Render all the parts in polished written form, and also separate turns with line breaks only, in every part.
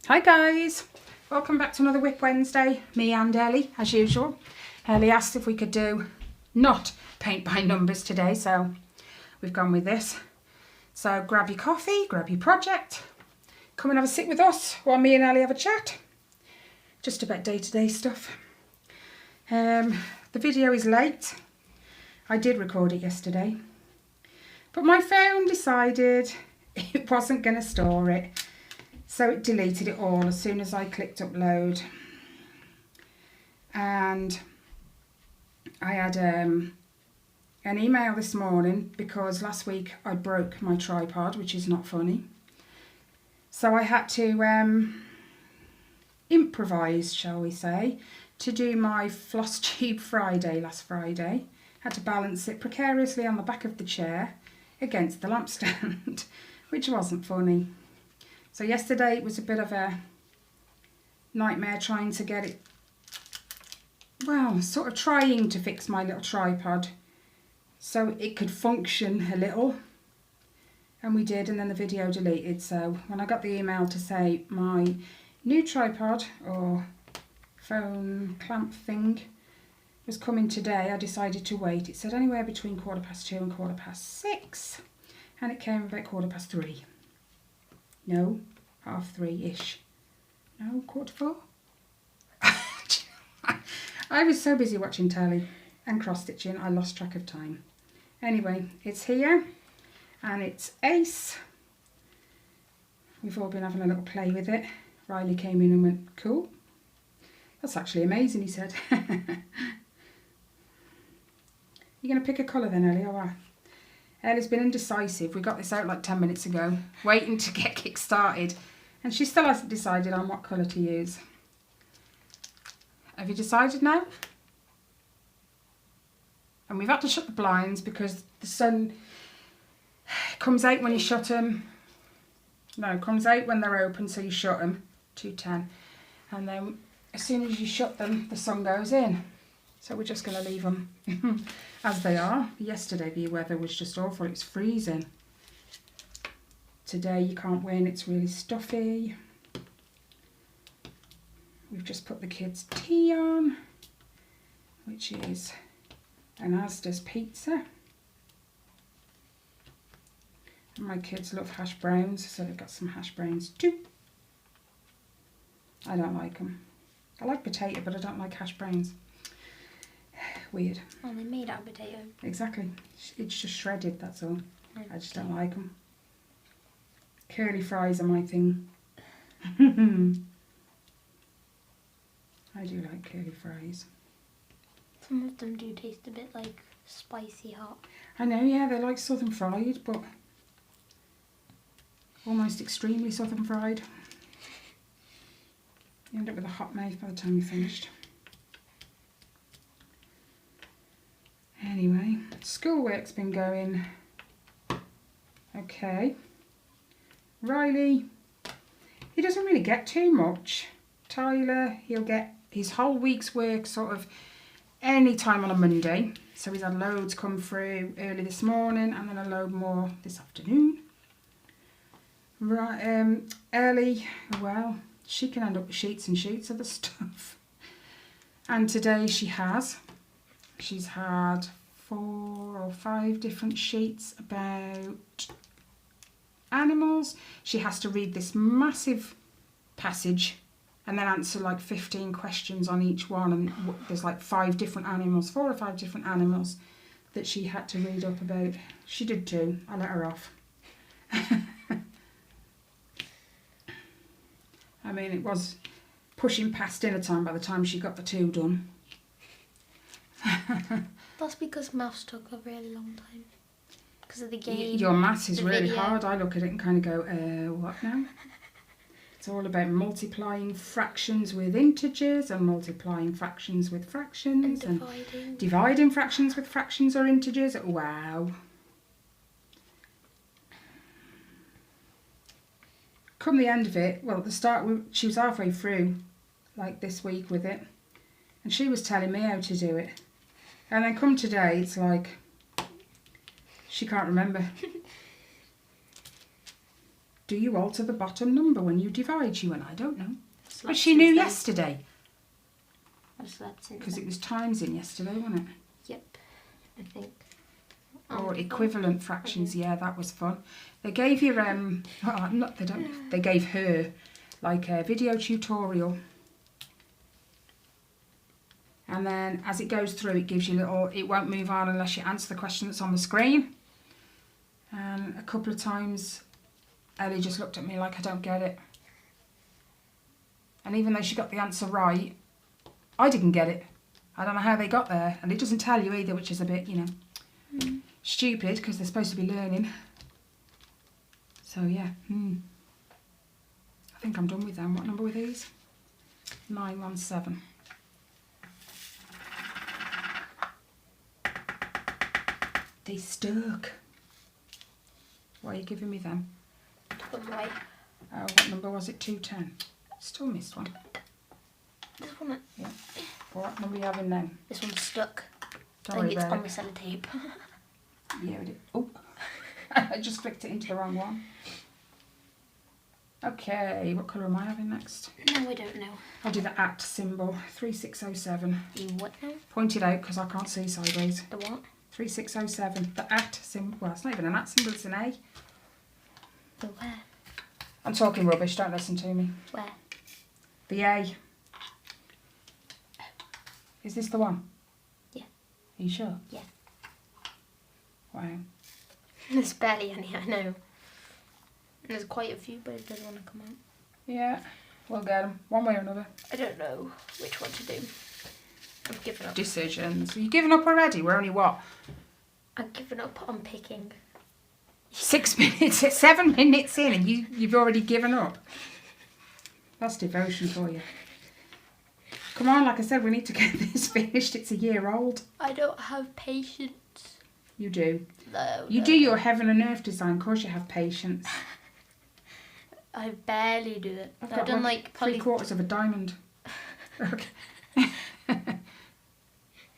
Hi guys, welcome back to another WIP Wednesday, me and Ellie as usual. Ellie asked if we could do not paint by numbers today, so we've gone with this. So grab your coffee, grab your project, come and have a sit with us while me and Ellie have a chat. Just about day-to-day stuff. The video is late. I did record it yesterday, but my phone decided it wasn't going to store it. So it deleted it all as soon as I clicked upload. And I had an email this morning because last week I broke my tripod, which is not funny. So I had to improvise, shall we say, to do my floss tube Friday last Friday. Had to balance it precariously on the back of the chair against the lampstand, which wasn't funny. So yesterday it was a bit of a nightmare trying to get it, well, sort of trying to fix my little tripod so it could function a little. And we did, and then the video deleted. So when I got the email to say my new tripod or phone clamp thing was coming today, I decided to wait. It said anywhere between 2:15 and 6:15, and it came about 3:15. No, 3:30-ish. No, 4:45. I was so busy watching telly and cross-stitching, I lost track of time. Anyway, it's here, and it's ace. We've all been having a little play with it. Riley came in and went, cool. That's actually amazing, he said. You going to pick a colour then, Ellie, or what? Ellie's been indecisive. We got this out like 10 minutes ago, waiting to get kick-started. And she still hasn't decided on what colour to use. Have you decided now? And we've had to shut the blinds because the sun comes out when you shut them. No, it comes out when they're open, so you shut them, 2:10. And then as soon as you shut them, the sun goes in. So we're just going to leave them as they are. Yesterday the weather was just awful. It was freezing. Today you can't win. It's really stuffy. We've just put the kids' tea on, which is an Asda's pizza. And my kids love hash browns, so they've got some hash browns too. I don't like them. I like potato, but I don't like hash browns. Weird.
Well, they made out of potato.
Exactly. It's just shredded, that's all. I just don't like them. Curly fries are my thing. I do like curly fries.
Some of them do taste a bit like spicy hot.
I know, yeah, they're like southern fried, but almost extremely southern fried. You end up with a hot mouth by the time you're finished. Anyway, schoolwork's been going okay. Riley, he doesn't really get too much. Tyler, he'll get his whole week's work sort of any time on a Monday. So he's had loads come through early this morning and then a load more this afternoon. Right, Ellie, well, she can end up with sheets and sheets of the stuff. And today she has. She's had 4 or 5 different sheets about animals. She has to read this massive passage and then answer like 15 questions on each one. And there's like 5 different animals, 4 or 5 different animals that she had to read up about. She did too. I let her off. I mean, it was pushing past dinner time by the time she got the 2 done.
That's because maths took a really long time. Because of the game.
Your maths is really
video.
hard. I look at it and kind of go, what now? It's all about multiplying fractions with integers and multiplying fractions with fractions.
And dividing.
Dividing fractions with fractions or integers. Wow. Come the end of it, well, at the start, she was halfway through, like this week with it. And she was telling me how to do it. And then come today, it's like, she can't remember. do you alter the bottom number when you divide? She went, I don't know. But
Slept
she knew
since then.
yesterday.
I've slept since
Because
then.
it was times in yesterday, wasn't it?
Yep, I think.
Or equivalent fractions, yeah, that was fun. They gave you, well, not, they don't, they gave her like a video tutorial. And then as it goes through, it gives you little, it won't move on unless you answer the question that's on the screen. And a couple of times, Ellie just looked at me like I don't get it. And even though she got the answer right, I didn't get it. I don't know how they got there. And it doesn't tell you either, which is a bit, you know, stupid because they're supposed to be learning. So yeah, I think I'm done with them. What number were these? 917. They stuck. Why are you giving me them?
Took them away.
Oh, what number was it? 210. Still missed one.
This one.
Yeah. What number are you having now?
This one's stuck.
Don't
I
worry
think it's
about
on
it.
the sellotape.
Yeah, it is. Oh, I just flicked it into the wrong one. Okay, what colour am I having next?
No, I don't know.
I'll do the at symbol, 3607.
You what now?
Point it out because I can't see sideways.
The what?
3607. The at symbol. Well, it's not even an at symbol, it's an A.
The where?
I'm talking rubbish, don't listen to me.
Where?
The A. Is this the one?
Yeah.
Are you sure?
Yeah.
Wow.
There's barely any, I know. There's quite a few, but it doesn't want to come out.
Yeah, we'll get them, one way or another.
I don't know which one to do. I've given up.
Decisions. Are you giving up already? We're only what?
I've given up on picking.
6 minutes, 7 minutes in and you've already given up. That's devotion for you. Come on, like I said, we need to get this finished. It's a year old.
I don't have patience.
You do.
No.
You do your heaven and earth design, of course you have patience.
I barely do it.
I've
I've
got
done
like
like
3/4 of a diamond. Okay.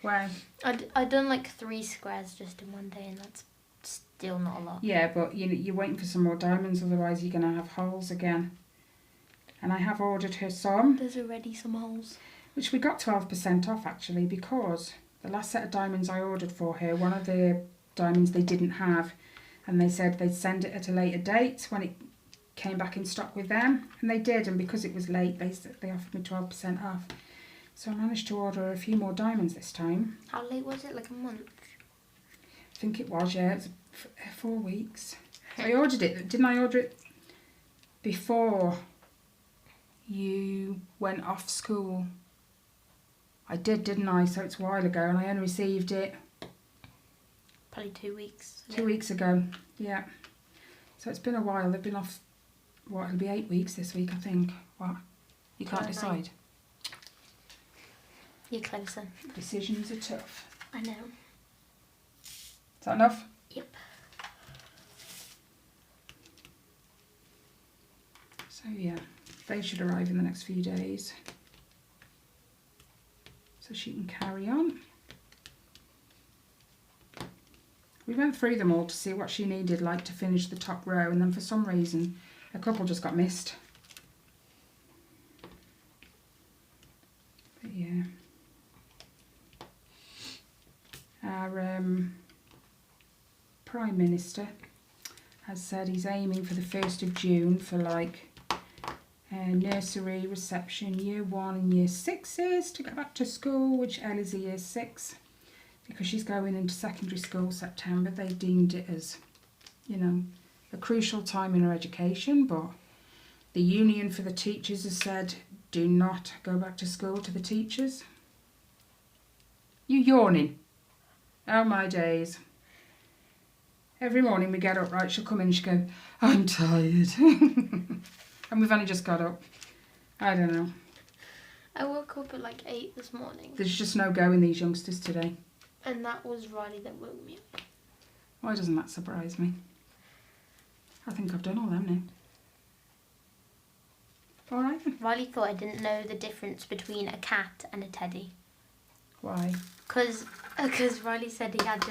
Wow.
I've done like 3 squares just in one day, and that's still not a lot.
Yeah, but you're waiting for some more diamonds, otherwise you're going to have holes again. And I have ordered her some,
There's already some holes.
which we got 12% off actually, because the last set of diamonds I ordered for her, one of the diamonds they didn't have, and they said they'd send it at a later date when it came back in stock with them, and they did, and because it was late they offered me 12% off. So I managed to order a few more diamonds this time.
How late was it? Like a month?
I think it was, yeah, it was 4 weeks. I ordered it, didn't I order it before you went off school? I did, didn't I? So it's a while ago, and I only received it
Probably 2 weeks.
2 weeks ago, yeah. So it's been a while. They've been off, what, it'll be 8 weeks this week, I think. What? You can't
Don't know.
decide.
You're closer.
Decisions are tough.
I know.
Is that enough?
Yep.
So yeah, they should arrive in the next few days. So she can carry on. We went through them all to see what she needed, like to finish the top row, and then for some reason a couple just got missed. But yeah. Our Prime Minister has said he's aiming for the 1st of June for like nursery, reception, year 1 and year 6s to go back to school, which Ellie's a year 6. Because she's going into secondary school September, they deemed it as, you know, a crucial time in her education, but the union for the teachers has said, do not go back to school to the teachers. You yawning? Oh my days. Every morning we get up, right, she'll come in and she'll go, I'm tired. And we've only just got up. I don't know.
I woke up at like 8 this morning.
There's just no go in these youngsters today.
And that was Riley that woke me up.
Why doesn't that surprise me? I think I've done all them now. All right then.
Riley thought I didn't know the difference between a cat and a teddy.
Why?
Because Riley said he had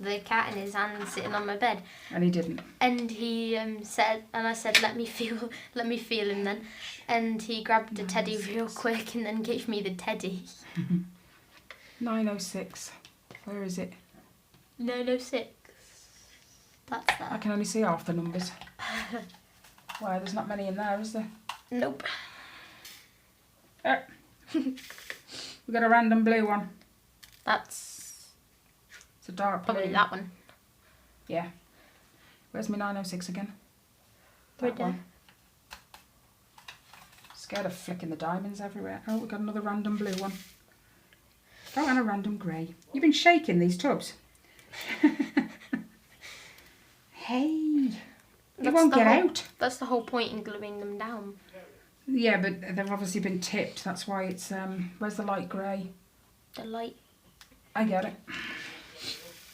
the cat in his hand sitting on my bed.
And he didn't.
And he said, and I said, let me feel him then. And he grabbed the teddy real quick and then gave me the teddy.
906. Where is it?
906. That's
I
that.
can only see half the numbers. Wow, there's not many in there, is there?
Nope.
We've got a random blue one.
That's
It's a dark blue.
probably that one.
Yeah. Where's my 906 again?
Right there.
Scared of flicking the diamonds everywhere. Oh, we've got another random blue one. Oh, and a random grey. You've been shaking these tubs. Hey. They won't get out.
That's the whole point in gluing them down.
Yeah, but they've obviously been tipped. That's why it's... where's the light grey?
The light.
I get it.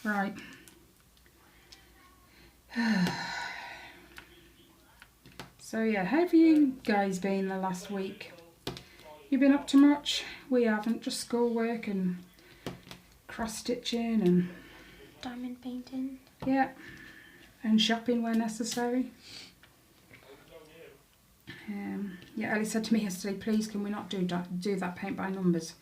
Right. So yeah, how have you guys been the last week? You been up to much? We haven't, just schoolwork and cross-stitching and...
Diamond painting.
Yeah, and shopping where necessary. Yeah, Ellie said to me yesterday, please can we not do that paint by numbers?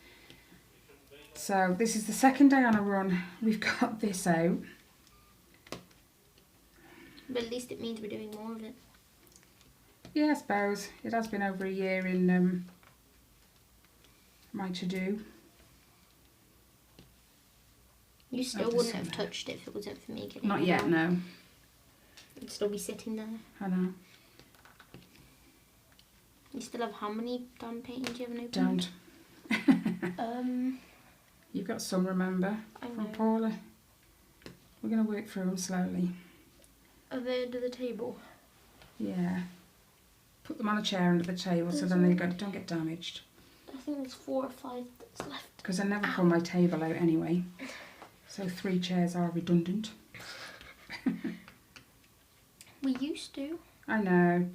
So this is the second day on a run. We've got this out.
But at least it means we're doing more of it.
Yeah, I suppose. It has been over a year in my to-do.
You still wouldn't have touched it if it wasn't for me getting
Not
it
yet,
out.
no.
It'd still be sitting there.
I know.
You still have how many diamond paintings you haven't opened?
Don't. You've got some, remember,
I
from
know.
Paula. We're going to work through them slowly.
Are they under the table?
Yeah. Put them on a chair under the table so then they don't get damaged.
I think there's 4 or 5 that's left.
Because I never pull my table out anyway. So 3 chairs are redundant.
We used to.
I know.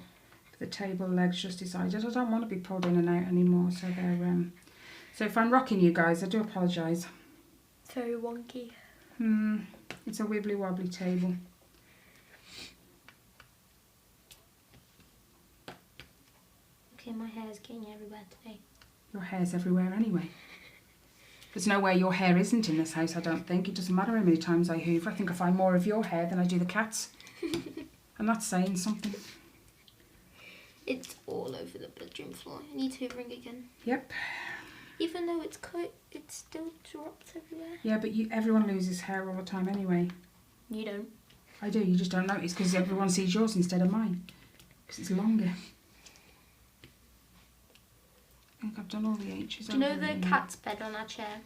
The table legs just decided I don't want to be pulled in and out anymore. So they're... So if I'm rocking you guys, I do apologise.
Very wonky.
It's a wibbly wobbly table.
Okay, my hair's getting everywhere today.
Your hair's everywhere anyway. There's no way your hair isn't in this house, I don't think. It doesn't matter how many times I hoover. I think I find more of your hair than I do the cat's. And that's saying something.
It's all over the bedroom floor. I need hoovering again.
Yep.
Even though it's cut, it still drops everywhere.
Yeah, but everyone loses hair all the time anyway.
You don't.
I do, you just don't notice because everyone sees yours instead of mine. Because it's longer. I think I've done all the H's.
Do you know the cat's bed on our chair?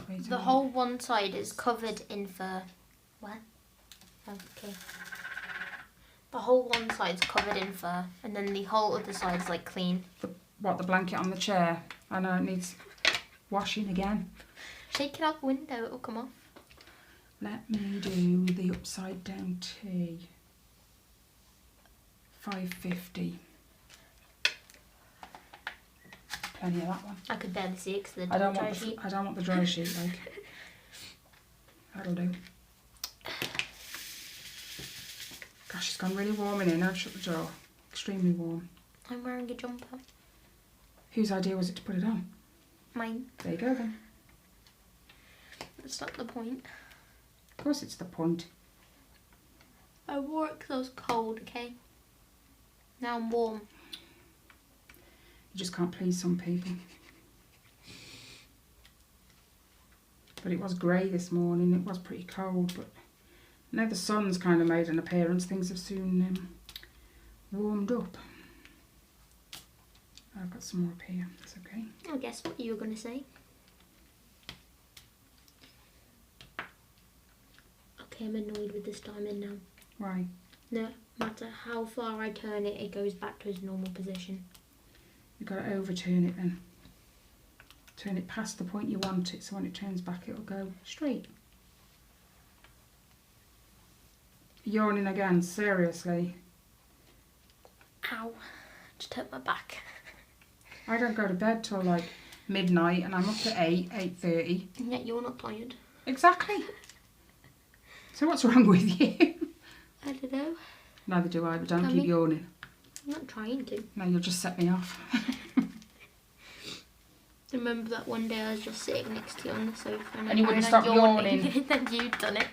Wait a
The
minute.
whole one side is covered in fur. What? Okay. The whole one side's covered in fur, and then the whole other side's like clean.
What, the blanket on the chair? I know it needs washing again.
Shake it out the window, it'll come off.
Let me do the upside down T. 550. Plenty of that one.
I could barely see it because
I
the
don't
dry
want
sheet.
I don't want the dry sheet, like. That'll do. Gosh, it's gone really warm in here. Now I've shut the door. Extremely warm.
I'm wearing a jumper.
Whose idea was it to put it on?
Mine.
There you go then.
That's not the point.
Of course it's the point.
I wore it because I was cold, okay? Now I'm warm.
You just can't please some people. But it was grey this morning. It was pretty cold, but now the sun's kind of made an appearance. Things have soon warmed up. I've got some more up here. That's okay.
I guess what you were going to say. Okay, I'm annoyed with this diamond now.
Why?
No matter how far I turn it, it goes back to its normal position.
You've got to overturn it then. Turn it past the point you want it, so when it turns back it'll go straight. Yawning again, seriously.
Ow. Just hurt my back.
I don't go to bed till like midnight and I'm up at 8:30.
And yet you're not tired.
Exactly. So what's wrong with you?
I don't know.
Neither do I, but don't
Tell
keep
me.
yawning.
I'm not trying to.
No, you'll just set me off.
Remember that one day I was just sitting next to you on the sofa
And you wouldn't stop yawning.
And then you'd done it.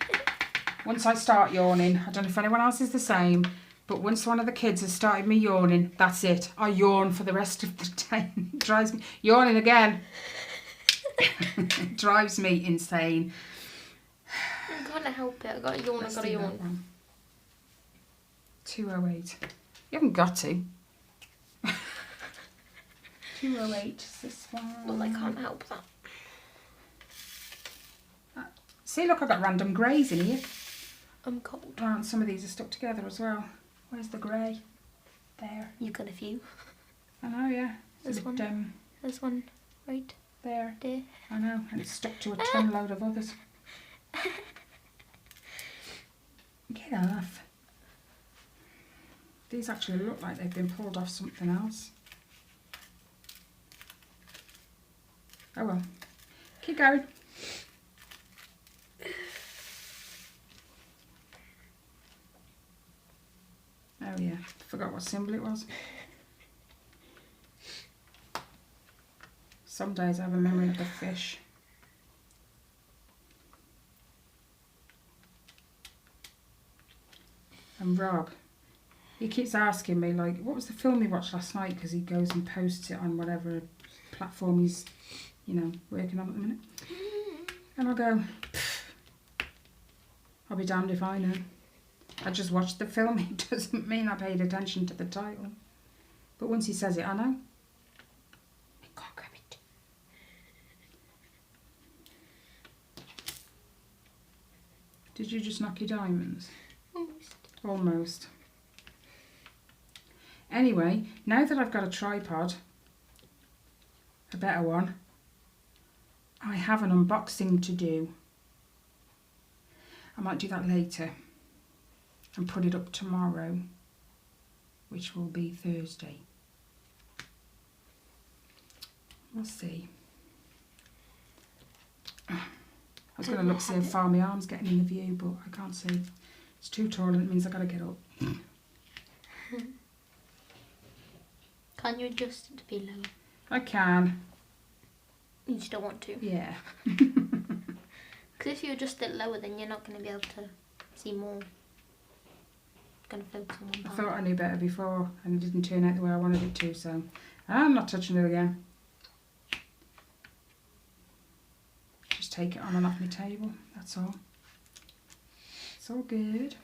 Once I start yawning, I don't know if anyone else is the same, but once one of the kids has started me yawning, that's it. I yawn for the rest of the day. It drives me... Yawning again. It drives me insane.
I can't help it. I got to yawn,
Let's
I got to
do that
yawn.
one. 208. You haven't got to. 208 is this one.
Well, I can't help that.
See, look, I've got random greys in here.
I'm cold.
Oh, and some of these are stuck together as well. Where's the grey? There.
You got a few.
I know, yeah.
There's
It's a bit,
one. There's one right
there.
there.
I know, and it's stuck to a ton load of others. Get off. These actually look like they've been pulled off something else. Oh well. Keep going. Oh yeah, forgot what symbol it was. Some days I have a memory of a fish. And Rob, he keeps asking me, like, what was the film he watched last night? Because he goes and posts it on whatever platform he's, you know, working on at the minute. And I'll go, I'll be damned if I know. I just watched the film. It doesn't mean I paid attention to the title. But once he says it, I know. I can't grab it. Did you just knock your diamonds?
Almost.
Almost. Anyway, now that I've got a tripod, a better one, I have an unboxing to do. I might do that later and put it up tomorrow, which will be Thursday. We'll see. I was going to look see how far my arm's getting in the view, but I can't see. It's too tall and it means I've got to get up.
Can't you adjust it to be lower?
I can.
You still want to?
Yeah.
Because if you adjust it lower, then you're not going to be able to see more. It's going to focus on one
I
part.
thought I knew better before and it didn't turn out the way I wanted it to, so I'm not touching it again. Just take it on and off my table, that's all. It's all good.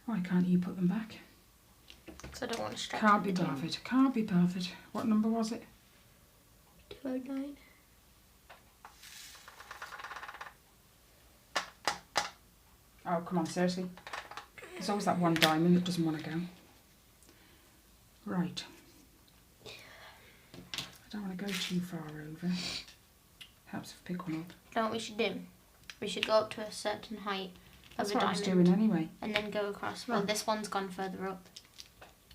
Why can't you put them back?
Because I don't want to stretch
Can't be
it down.
bothered. Can't be bothered. What number was it?
209.
Oh, come on, seriously. There's always that one diamond that doesn't want to go. Right. I don't want to go too far over. Helps if I pick one up.
You know what we should do? We should go up to a certain height of
That's
a
what I was
diamond
doing anyway.
and then go across. Well,
Right.
this one's gone further up,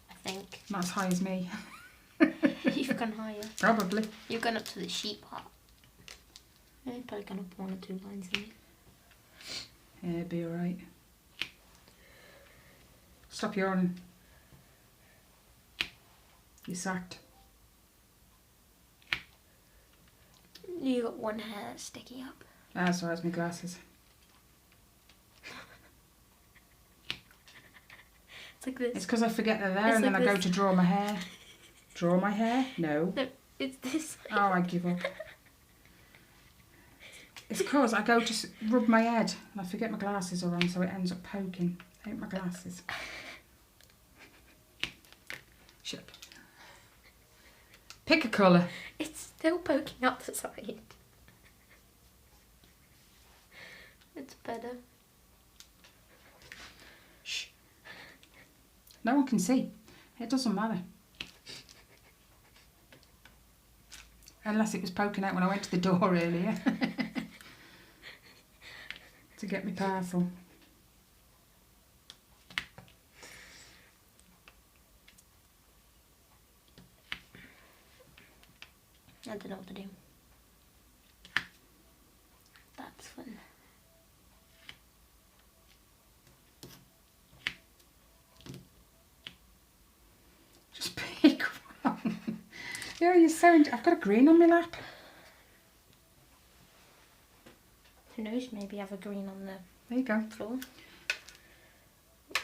I think.
Not as high as me.
You've gone higher.
Probably.
You've gone up to the sheep part. Yeah, you've probably gone up 1 or 2 lines in it.
Yeah, it'd be alright. Stop yawning. You're sacked.
You got one hair sticking up.
That's why it's my glasses.
It's like this.
It's because I forget they're there
It's
and then
like
I go
this.
to draw my hair. Draw my hair? No.
No, it's this.
Oh, I give up. It's because I go to rub my head and I forget my glasses are on, so it ends up poking out my glasses. Shut up. Pick a colour.
It's still poking out the side. It's better.
Shh. No one can see. It doesn't matter. Unless it was poking out when I went to the door earlier. To get me parcel.
I don't know what to do. That's fun.
Just pick one. Yeah, you're so... I've got a green on my lap.
Who knows, maybe have a green on the
There you go.
floor.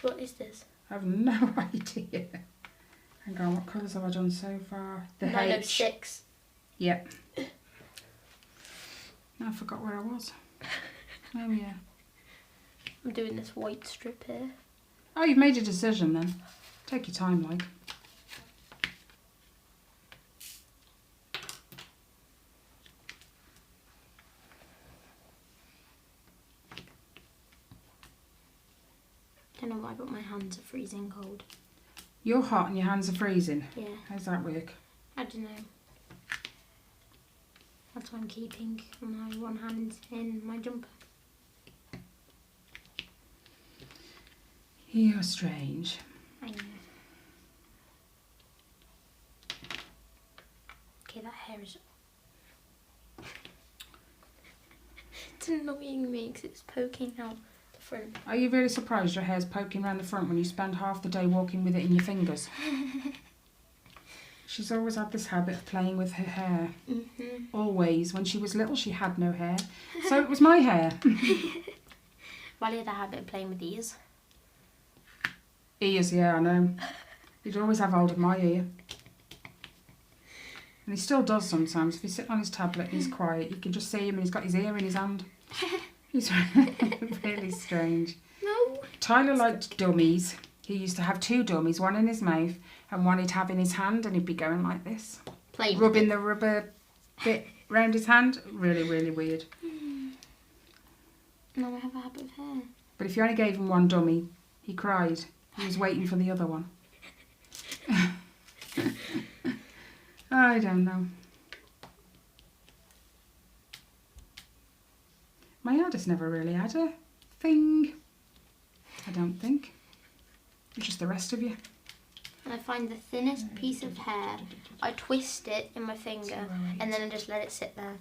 What is this?
I have no idea. Hang on, what colours have I done so far? The H.
906.
Yep. I forgot where I was. Oh yeah.
I'm doing this white strip here.
Oh, you've made a decision then. Take your time, like.
Don't know why, but my hands are freezing cold.
You're hot and your hands are freezing.
Yeah.
How's that work?
I don't know. That's why I'm keeping my one hand in my jumper.
You're strange.
I know. Okay, that hair is... It's annoying me because it's poking out the front.
Are you really surprised your hair's poking around the front when you spend half the day walking with it in your fingers? She's always had this habit of playing with her hair.
Mm-hmm.
Always. When she was little, she had no hair. So it was my hair.
Wally had a habit of playing with ears.
Ears, yeah, I know. He'd always have hold of my ear. And he still does sometimes. If he's sitting on his tablet and he's quiet, you can just see him and he's got his ear in his hand. He's really strange.
No.
Tyler liked dummies. He used to have two dummies, one in his mouth and one he'd have in his hand, and he'd be going like this.
Playing
rubbing the rubber bit round his hand. Really, really weird.
Now I have a habit of hair.
But if you only gave him one dummy, he cried. He was waiting for the other one. I don't know. My eldest never really had a thing. I don't think. It's just the rest of you.
And I find the thinnest piece of hair, I twist it in my finger and then I just let it sit there.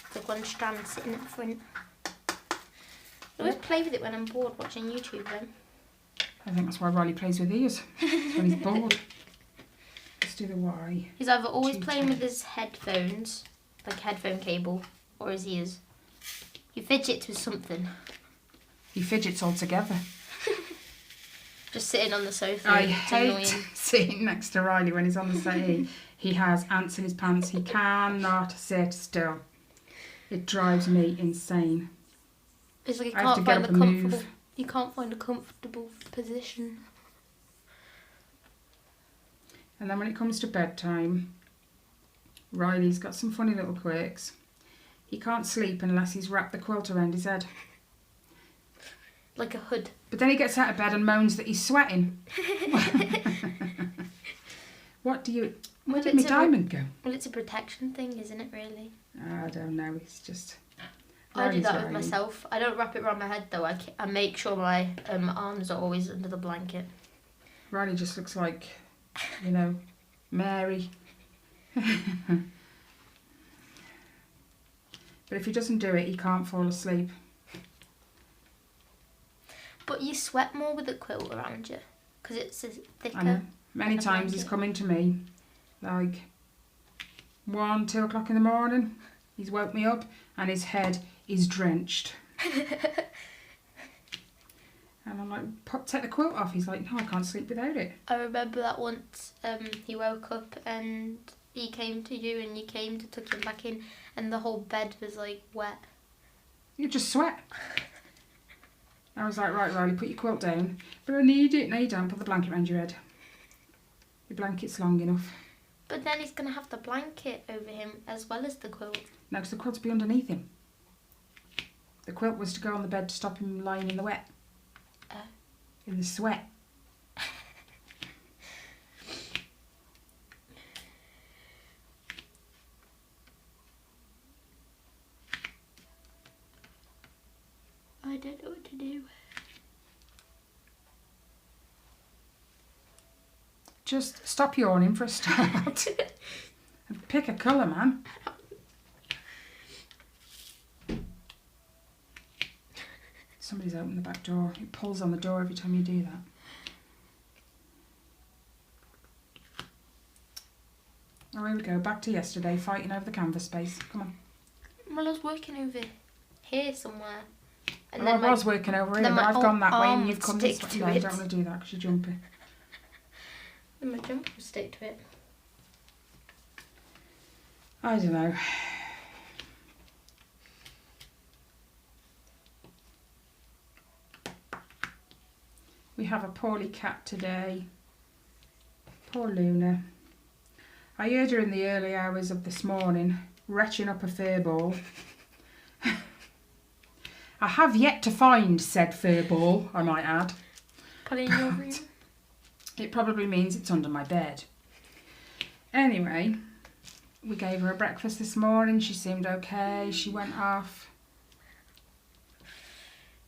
It's like one strand sitting at the front. I always play with it when I'm bored watching YouTube then.
I think that's why Riley plays with ears. It's when he's bored. Let's do the Y.
He's either always playing with his headphones, like headphone cable, or his ears. He fidgets with something.
He fidgets all together.
Just sitting on the sofa.
I
It's
hate
annoying.
sitting next to Riley when he's on the settee. He has ants in his pants. He cannot sit still. It drives me insane.
It's like
I have to get up and move.
You can't find a comfortable position.
And then when it comes to bedtime, Riley's got some funny little quirks. He can't sleep unless he's wrapped the quilt around his head.
Like a hood.
But then he gets out of bed and moans that he's sweating. Where did my diamond go?
Well, it's a protection thing, isn't it, really?
I don't know. It's just...
I do that with
Riley.
myself. I don't wrap it around my head, though. I make sure my arms are always under the blanket.
Riley just looks like, you know, Mary. But if he doesn't do it, he can't fall asleep.
But you sweat more with a quilt around you because it's thicker.
I know. Many
than a
times he's
blanket.
come into me, like 1, 2 o'clock in the morning. He's woke me up and his head is drenched. And I'm like, take the quilt off. He's like, no, I can't sleep without it.
I remember that once he woke up and he came to you and you came to tuck him back in and the whole bed was like wet.
You just sweat. I was like, right, Riley, put your quilt down. But I need it. No, you don't. Put the blanket around your head. Your blanket's long enough.
But then he's going to have the blanket over him as well as the quilt.
No, because the quilt's be underneath him. The quilt was to go on the bed to stop him lying in the wet. In the sweat.
I don't know what to do.
Just stop yawning for a start. Pick a colour, man. Somebody's opened the back door. It pulls on the door every time you do that. Oh, here we go. Back to yesterday, fighting over the canvas space. Come on.
Well, I was working over here somewhere. And
I was working over here, but I've gone that way and you've come this way. No, I don't want to do that because you're jumping.
And my jumper will stick to it.
I don't know. We have a poorly cat today. Poor Luna. I heard her in the early hours of this morning, retching up a fur ball. I have yet to find said fur ball, I might add.
Put it in your room.
It probably means it's under my bed. Anyway, we gave her a breakfast this morning. She seemed okay. She went off.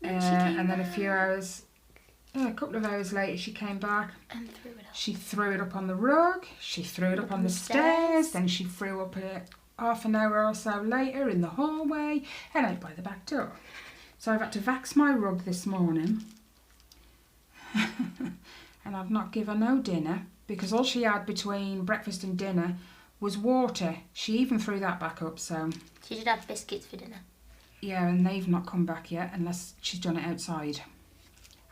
And then a couple of hours later, she came back.
And threw it up.
She threw it up on the rug. She threw it up on the stairs. Then she threw up it half an hour or so later in the hallway and out by the back door. So I've had to vax my rug this morning. And I've not given her no dinner because all she had between breakfast and dinner was water. She even threw that back up, so...
She did have biscuits for dinner.
Yeah, and they've not come back yet unless she's done it outside.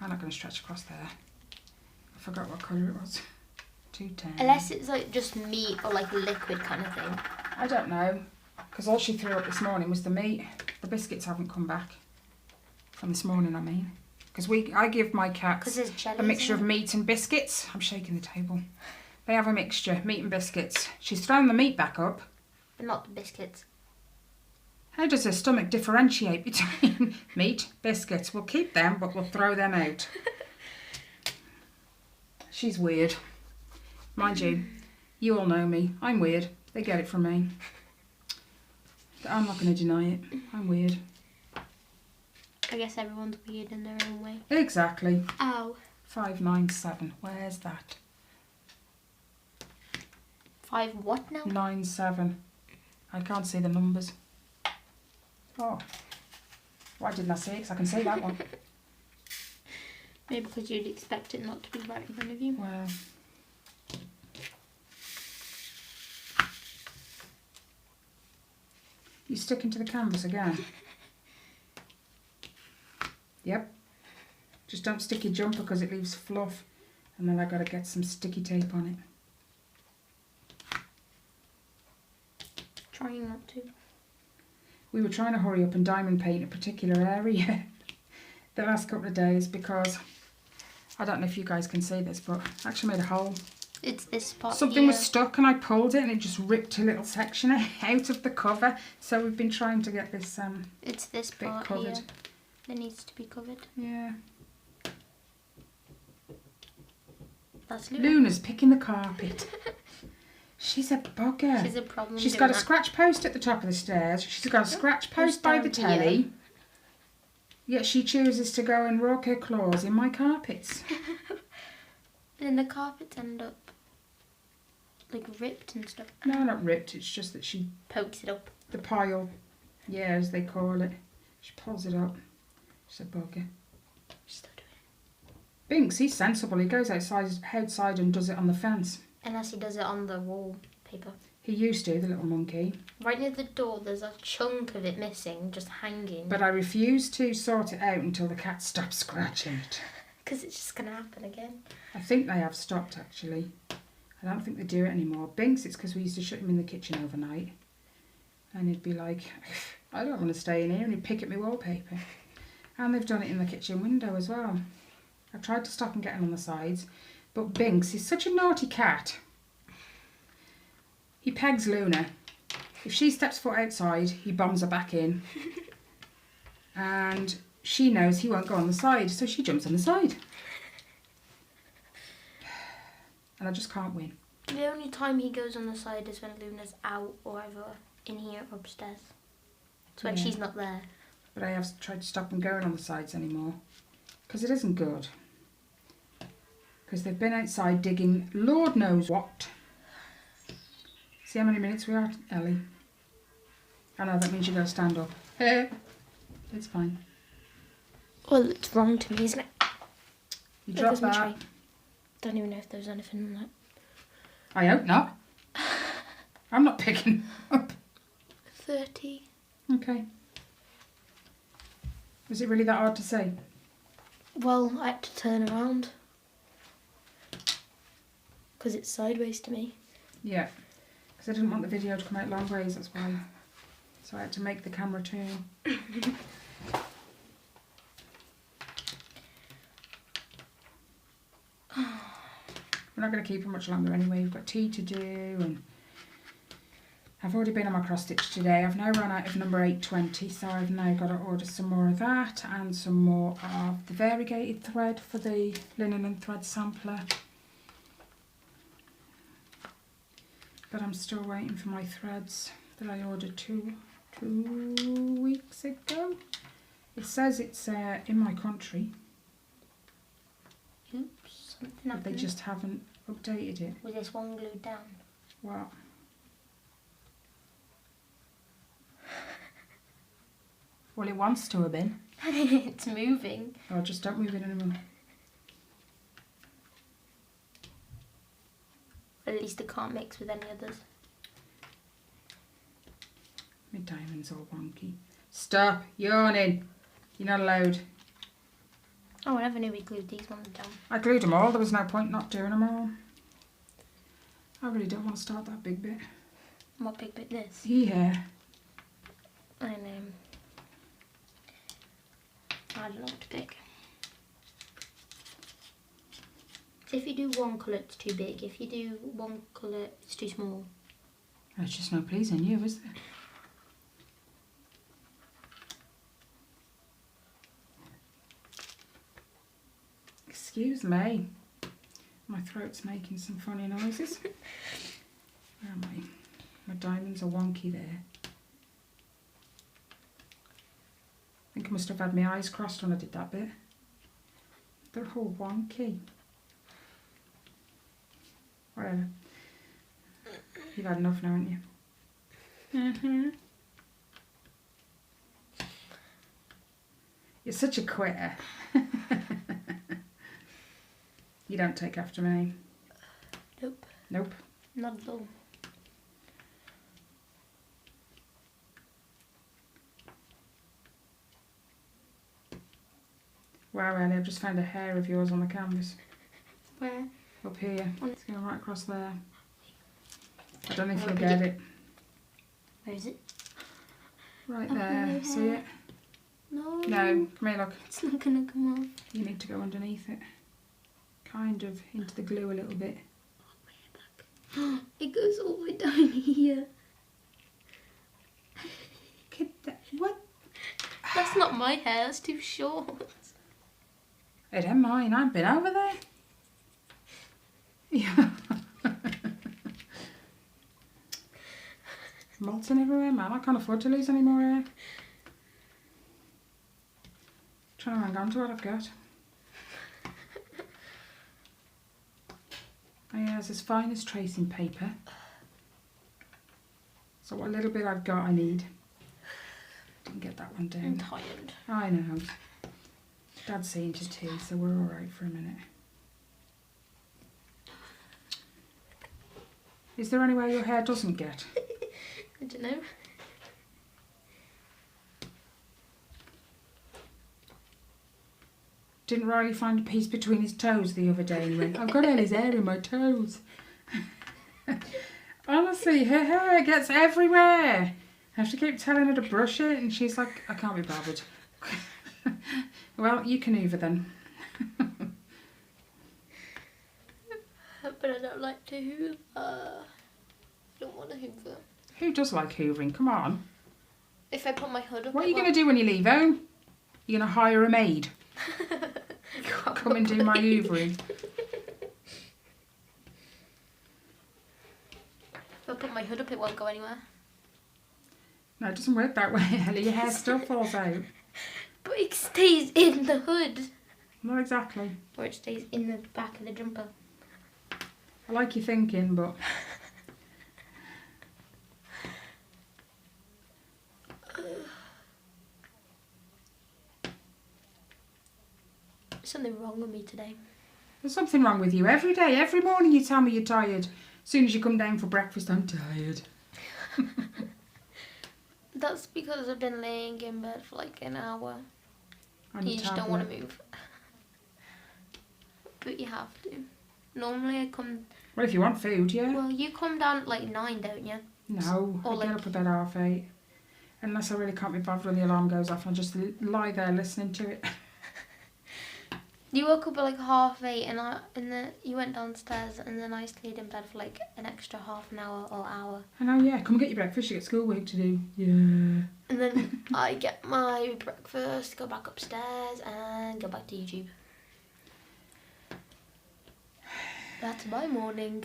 I'm not going to stretch across there. I forgot what colour it was. 210.
Unless it's like just meat or like liquid kind of thing.
I don't know, because all she threw up this morning was the meat. The biscuits haven't come back. From this morning, I mean. Because I give my cats a mixture of meat and biscuits. I'm shaking the table. They have a mixture, meat and biscuits. She's thrown the meat back up.
But not the biscuits.
How does her stomach differentiate between meat, biscuits? We'll keep them, but we'll throw them out. She's weird. Mind you, you all know me. I'm weird. They get it from me. I'm not going to deny it. I'm weird.
I guess everyone's weird in their own way.
Exactly.
Ow.
597. Where's that?
5 what now?
97. I can't see the numbers. Oh. Why didn't I see it? Because I can see that one.
Maybe because you'd expect it not to be right in front of you.
Well. You sticking to the canvas again? Yep. Just don't stick your jumper because it leaves fluff. And then I've got to get some sticky tape on it.
Trying not to.
We were trying to hurry up and diamond paint a particular area the last couple of days because I don't know if you guys can see this, but I actually made a hole.
It's this part
Something was stuck and I pulled it and it just ripped a little section out of the cover. So we've been trying to get this
it's this
bit
part
covered.
here that needs to be covered.
Yeah.
That's Luna.
Luna's picking the carpet. She's a bugger.
She's a problem.
She's got a scratch post at the top of the stairs. She's got a scratch post by the telly. Yet she chooses to go and rock her claws in my carpets.
And the carpets end up like ripped and stuff.
No, not ripped. It's just that she
pokes it up.
The pile, yeah, as they call it. She pulls it up. She's a bugger.
She's still doing it.
Binks, he's sensible. He goes outside and does it on the fence.
Unless he does it on the wallpaper.
He used to, the little monkey.
Right near the door, there's a chunk of it missing, just hanging.
But I refuse to sort it out until the cat stops scratching it.
Because it's just going to happen again.
I think they have stopped, actually. I don't think they do it anymore. Binks, it's because we used to shut him in the kitchen overnight. And he'd be like, I don't want to stay in here. And he'd pick at my wallpaper. And they've done it in the kitchen window as well. I've tried to stop him getting on the sides. But Binks is such a naughty cat. He pegs Luna. If she steps foot outside, he bombs her back in. And she knows he won't go on the side, so she jumps on the side. And I just can't win.
The only time he goes on the side is when Luna's out or either in here or upstairs. It's when she's not there.
But I have tried to stop him going on the sides anymore. Because it isn't good. Because they've been outside digging Lord knows what. See how many minutes we are, Ellie? I know, that means you got to stand up. It's fine.
Well, it's wrong to me, isn't it?
You
Look,
dropped
there's my
that.
tray. Don't even know if there's anything on that.
I hope not. I'm not picking up.
30.
Okay. Was it really that hard to say?
Well, I had to turn around. Because it's sideways to me.
Yeah. Because I didn't want the video to come out long ways, that's why. So I had to make the camera turn. We're not going to keep it much longer anyway. We've got tea to do, and I've already been on my cross stitch today. I've now run out of number 820, so I've now got to order some more of that and some more of the variegated thread for the linen and thread sampler. But I'm still waiting for my threads that I ordered two weeks ago. It says it's in my country.
Oops, something
But
happened.
they just haven't updated it.
Was this one glued down?
What? Well, it wants to have been.
It's moving.
Oh, just don't move it anymore.
At least it can't mix with any others.
My diamond's all wonky. Stop yawning. You're not allowed.
Oh, I never knew we glued these ones down.
I glued them all. There was no point not doing them all. I really don't want to start that big bit.
What big bit this?
Yeah.
I know. I don't know what to pick. So if you do one colour, it's too big. If you do one colour, it's too small.
There's just no pleasing you, is there? Excuse me. My throat's making some funny noises. Where am I? My diamonds are wonky there. I think I must have had my eyes crossed when I did that bit. They're all wonky. Whatever. You've had enough now, haven't you? Mm-hmm. You're such a quitter. You don't take after me.
Nope.
Nope.
Not at all.
Wow, Ellie, I've just found a hair of yours on the canvas.
Where?
Up here.
On
It's going right across there. I don't know if
Oh,
you'll
did
get
it-
it.
Where is it?
Right
Oh,
there.
yeah.
See it?
No.
No. Come here, look.
It's not gonna come off.
You need to go underneath it. Kind of into the glue a little bit.
It goes all the way down here.
Look at that. What?
That's not my hair, that's too short.
It ain't mine. I've been over there. Yeah. Molten everywhere, man. I can't afford to lose any more hair. Trying to hang on to what I've got. Oh yeah, it's as fine as tracing paper. So what little bit I've got I need. Didn't get that one
I'm
down.
tired.
I know. Dad's seeing to tea, so we're alright for a minute. Is there anywhere your hair doesn't get?
I don't know.
Didn't Riley find a piece between his toes the other day and he went, I've got Ellie's hair in my toes. Honestly, her hair gets everywhere. I have to keep telling her to brush it and she's like, I can't be bothered. Well, you can hoover then.
But I don't like to hoover. I don't want to hoover.
Who does like hoovering? Come on.
If I put my hood up,
What are you going to do when you leave home? You're going to hire a maid? Come and do my hoovering.
If I put my hood up, it won't go anywhere.
No, it doesn't work that way, Ellie. Your hair still falls out.
But it stays in the hood.
Not exactly.
Or it stays in the back of the jumper.
I like your thinking, but
There's something wrong with me today.
There's something wrong with you every day. Every morning you tell me you're tired. As soon as you come down for breakfast, I'm tired.
That's because I've been laying in bed for like an hour.
You
just don't want to move. But you have to. Normally I come...
Well, if you want food, yeah.
Well, you come down at like 9, don't you?
No,
Or
I
like...
get up about 8:30. Unless I really can't be bothered when the alarm goes off. I'll just lie there listening to it.
You woke up at like 8:30 and then you went downstairs and then I stayed in bed for like an extra half an hour or hour.
I know, yeah. Come and get your breakfast. You get schoolwork to do. Yeah.
And then I get my breakfast, go back upstairs and go back to YouTube. That's my morning.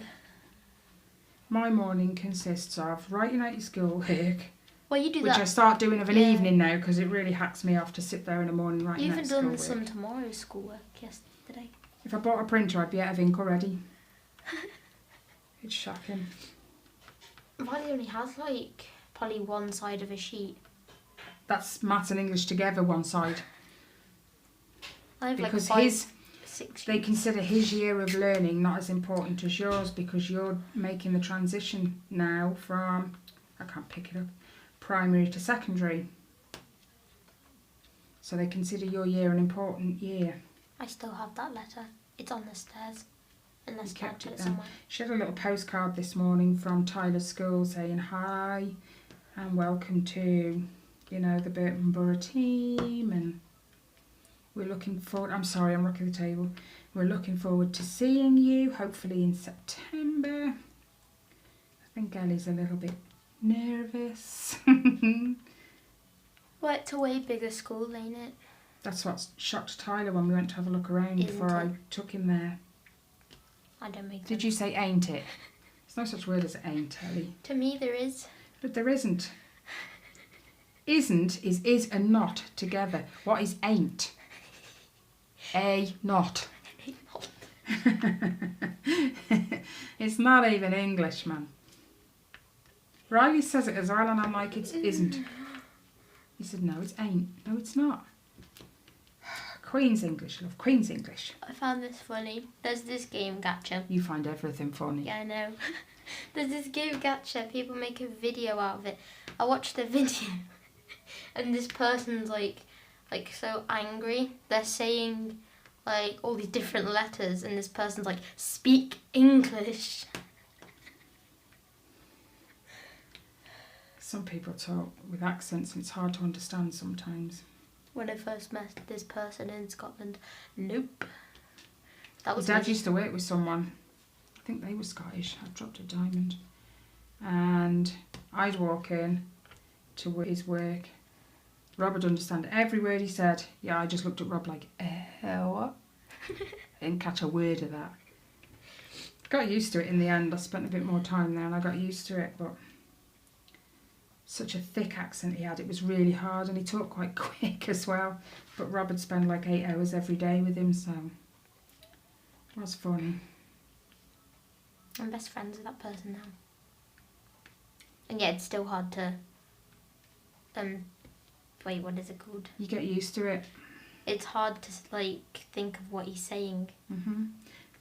My morning consists of writing out your schoolwork.
Well, you do
which
that.
I start doing of an evening now because it really hacks me off to sit there in the morning writing
You
out
even
schoolwork.
done some tomorrow's schoolwork yesterday.
If I bought a printer, I'd be out of ink already. It's shocking.
Riley only has like probably one side of a sheet.
That's maths and English together, one side.
I have
because
like 6
they consider his year of learning not as important as yours because you're making the transition now from, I can't pick it up, primary to secondary. So they consider your year an important year.
I still have that letter. It's on the stairs. Unless
You
Dad
kept
put
it
it
there.
somewhere.
She had a little postcard this morning from Tyler's school saying hi and welcome to, you know, the Burton Borough team, and we're looking forward, I'm sorry, I'm rocking the table. We're looking forward to seeing you, hopefully in September. I think Ellie's a little bit nervous.
Well, it's a way bigger school, ain't it?
That's what shocked Tyler when we went to have a look around before I took him there.
I don't make
Did you say ain't it? There's no such word as ain't, Ellie.
To me there is.
But there isn't. Isn't is and not together. What is ain't? A not. It's not even English, man. Riley says it as well and I'm like, it isn't. He said, no, it's ain't. No, it's not. Queen's English, love. Queen's English.
I found this funny. There's this game Gacha.
You find everything funny.
Yeah, I know. There's this game Gacha. People make a video out of it. I watched the video and this person's like so angry. They're saying like all these different letters and this person's like, speak English.
Some people talk with accents and it's hard to understand sometimes.
When I first met this person in Scotland, nope. That was
Dad used to work with someone, I think they were Scottish, I dropped a diamond, and I'd walk in to his work. Rob would understand every word he said. Yeah, I just looked at Rob like, what? I didn't catch a word of that. Got used to it in the end. I spent a bit more time there and I got used to it, but such a thick accent he had, it was really hard, and he talked quite quick as well. But Rob would spend like 8 hours every day with him, so it was funny.
I'm best friends with that person now. And yeah, it's still hard to wait, what is it called?
You get used to it.
It's hard to like think of what he's saying.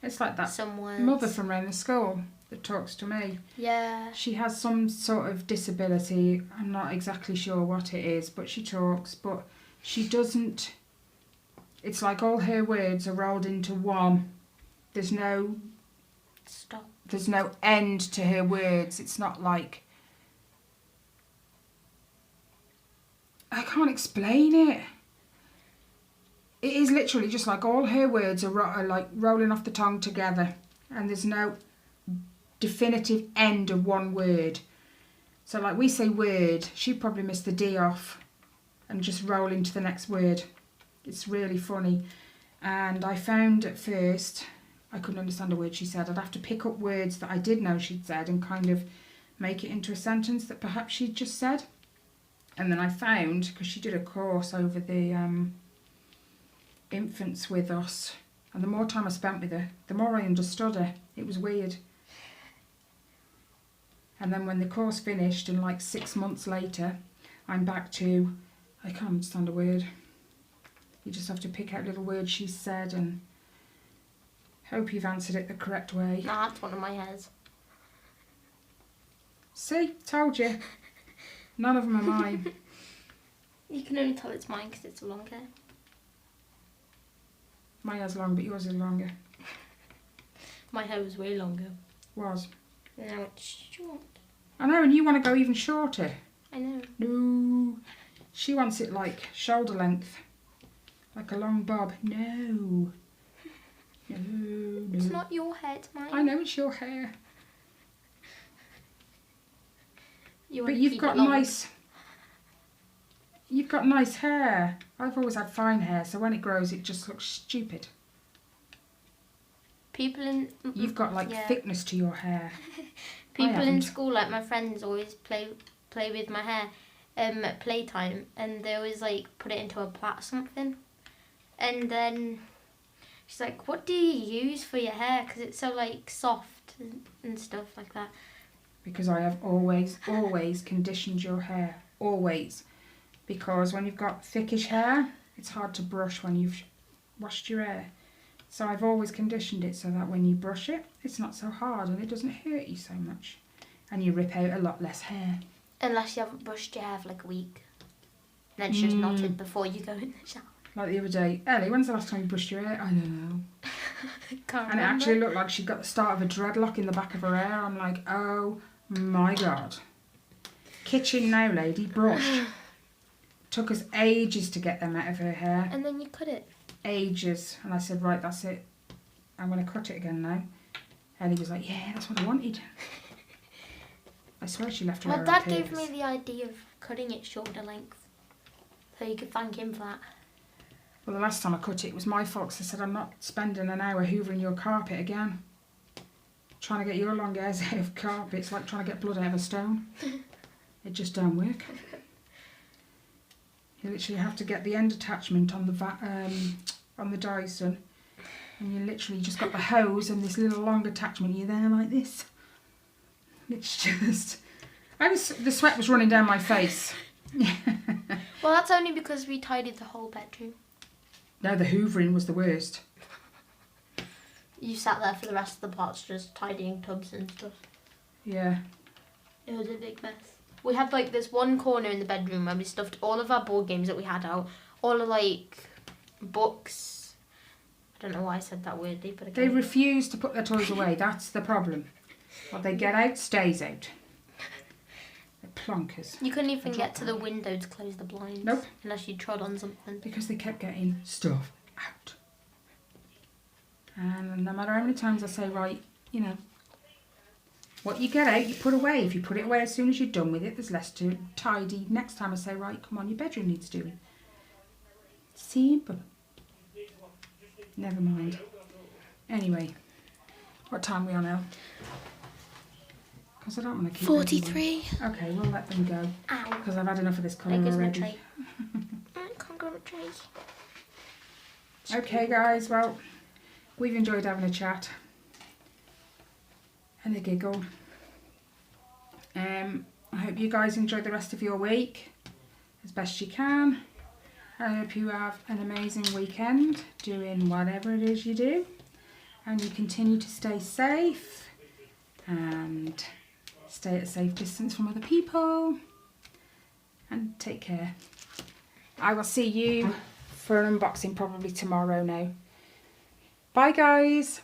It's like that
Some words.
mother from around the school that talks to me.
Yeah.
She has some sort of disability. I'm not exactly sure what it is, but she talks, but she doesn't, it's like all her words are rolled into one. There's no
Stop.
There's no end to her words. It's not like, I can't explain it. It is literally just like all her words are like rolling off the tongue together, and there's no definitive end of one word. So like we say word, she probably missed the D off and just roll into the next word. It's really funny. And I found at first I couldn't understand a word she said. I'd have to pick up words that I did know she'd said and kind of make it into a sentence that perhaps she'd just said. And then I found, because she did a course over the infants with us, and the more time I spent with her, the more I understood her. It was weird. And then when the course finished, and like 6 months later, I'm back to, I can't understand a word. You just have to pick out little words she's said and hope you've answered it the correct way.
Nah, that's one of my hairs.
See, told you. None of them are mine.
You can only tell it's mine because it's a long hair.
My hair's long, but yours is longer.
My hair was way longer.
Was.
Now it's short.
I know, and you want to go even shorter.
I know.
No. She wants it like shoulder length. Like a long bob. No. No.
It's not your hair, it's mine.
I know it's your hair.
You
But
want to
you've
keep
got
it long.
You've got nice hair. I've always had fine hair, so when it grows it just looks stupid.
People in...
You've got like
yeah.
thickness to your hair.
People in
haven't.
school, like my friends, always play with my hair at playtime, and they always like put it into a plait or something. And then she's like, "What do you use for your hair? Because it's so like soft and stuff like that."
Because I have always conditioned your hair. Always. Because when you've got thickish hair, it's hard to brush when you've washed your hair. So I've always conditioned it so that when you brush it, it's not so hard and it doesn't hurt you so much. And you rip out a lot less hair.
Unless you haven't brushed your hair for like a week. And then it's just knotted before you go in the shower.
Like the other day, Ellie, when's the last time you brushed your hair? I don't know.
Can't
And it
remember.
actually looked like she'd got the start of a dreadlock in the back of her hair. I'm like, oh my God. Kitchen now, lady, brush. Took us ages to get them out of her hair.
And then you cut it.
Ages. And I said, right, that's it. I'm going to cut it again now. Ellie was like, yeah, that's what I wanted. I swear she left her hair
My
on
dad gave
purpose.
me the idea of cutting it shorter length. So you could thank him for that.
Well, the last time I cut it, it was my fault. 'Cause I said, I'm not spending an hour hoovering your carpet again. Trying to get your long hairs out of carpet. It's like trying to get blood out of a stone. It just don't work. You literally have to get the end attachment on the Dyson, and you literally just got the hose and this little long attachment. You're there like this. It's just, the sweat was running down my face.
Well, that's only because we tidied the whole bedroom.
No, the hoovering was the worst.
You sat there for the rest of the parts just tidying tubs and stuff.
Yeah.
It was a big mess. We had like this one corner in the bedroom where we stuffed all of our board games that we had out, all of like books. I don't know why I said that weirdly, but
They
again.
refuse to put their toys away. That's the problem. What they get out stays out. They're plonkers.
You couldn't even get to the window to close the blinds.
Nope.
Unless you trod on something.
Because they kept getting stuff out. And no matter how many times I say, right, you know, what you get out, you put away. If you put it away as soon as you're done with it, there's less to tidy. Next time I say, right, come on, your bedroom needs doing. Simple. Never mind. Anyway, what time are we on now? Because I don't want to keep
43.
everyone. Okay, we'll let them go.
Ow.
Because I've had enough of this colour
There goes my
already.
tray. I can't grab a tray.
Okay, guys, well, we've enjoyed having a chat and a giggle. I hope you guys enjoy the rest of your week as best you can. I hope you have an amazing weekend doing whatever it is you do, and you continue to stay safe and stay at a safe distance from other people, and take care. I will see you for an unboxing probably tomorrow now. Bye, guys.